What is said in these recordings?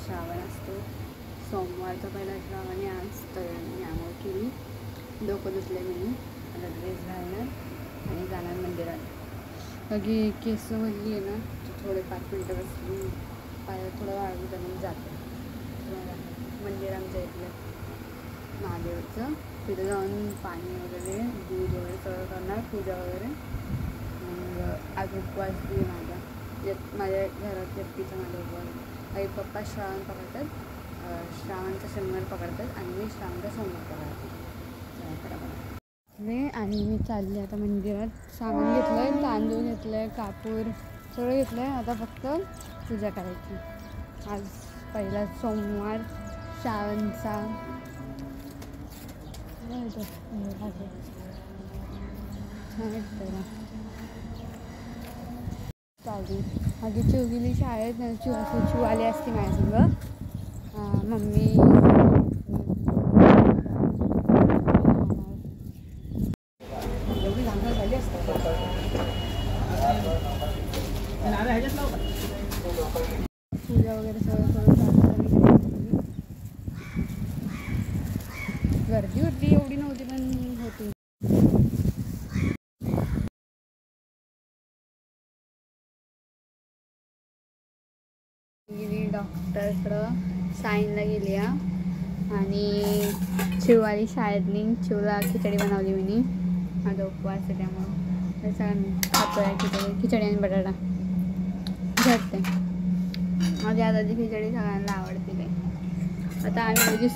श्रावण असतो. सोमवारचा पहिला श्रावण आहे आज, तर मी आंघोळ केली, डोकं धुतलं मी, आता ड्रेस घालणार आणि जाणार मंदिरात. बाकी केस वळली आहे ना, थोडे 5 मिनटं बसली, पायात थोडं वाळू त्यांनी जाते. मंदिर आमच्या इथलं महादेवचं, तिथं जाऊन पाणी वगैरे दूध वगैरे सगळं करणार, पूजा वगैरे. मग आज उपवास बी माझ्या घरात व्यक्तीचा माझा उपवास. आई पप्पा श्रावण पकडतात, श्रावणचा शनिवार पकडतात आणि मी श्रावणचा सोमवार पकडते. आणि मी चालले आता मंदिरात. सामान घेतलं आहे, तांदूळ घेतलं आहे, कापूर सगळं घेतलं आहे. आता फक्त पूजा करायची. आज पहिला सोमवार श्रावणचा. चालू माझी चिव गेली शाळेत, चिव आली असती माझ्यासंग. मम्मी पूजा वगैरे सगळं करून गर्दी होती, एवढी नव्हती पण होती. गेली डॉक्टरकडं, साईनला गेली आणि चिववाली शाळेतनी. चिवला खिचडी बनवली मी, माझा उपवास आहे त्यामुळं खातोय खिचडी आणि बटाटा झटते. माझ्या आताची खिचडी सगळ्यांना आवडते. काय आता आम्ही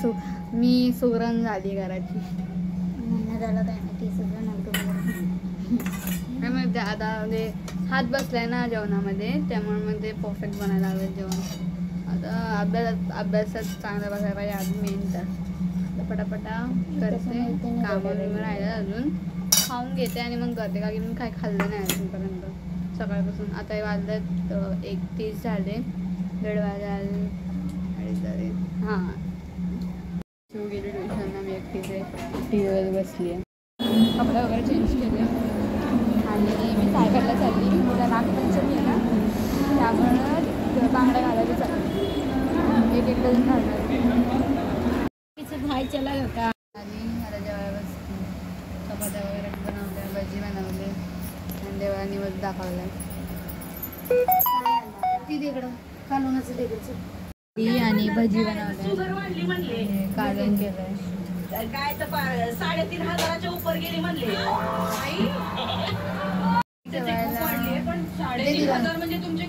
मी सुगरण झाली घराची. महिना झाला काय माहिती सुगरण मग आता म्हणजे हात बसलाय ना जेवणामध्ये, त्यामुळे मग ते परफेक्ट बनायला लागलं जेवण. आता अभ्यासात चांगला बसायला पाहिजे अजून. मेन तर पटापटा करते, कामं राहिलं अजून, खाऊन घेते आणि मग करते. का की मी काय खाल्लं नाही अजूनपर्यंत सकाळपासून. आता हे वाजल्यात 1:30 झाले, 1:30 वाजायला. हां शिव गेली ट्युशनला, मी एकटीचे टीव्हीवर बसली आहे. कपडे वगैरे चेंज केले आणि मी सायकलला चालली. उद्या नागपंचमी आहे ना, त्यामुळं बांगड्या घालायला चालली. एक डझन घालणार. तिचं भाई चला होता आणि मला जेवायला बसली. चपात्या वगैरे बनवल्या, भजी बनवली आणि देवाला निवड दाखवला. ती तिकडं कालवणाचं तिकडचं ती आणि भजी बनवल्या, कालवण केलंय. काय तर 3,500च्या उपर गेली म्हणले. पण 3,500 म्हणजे तुमच्या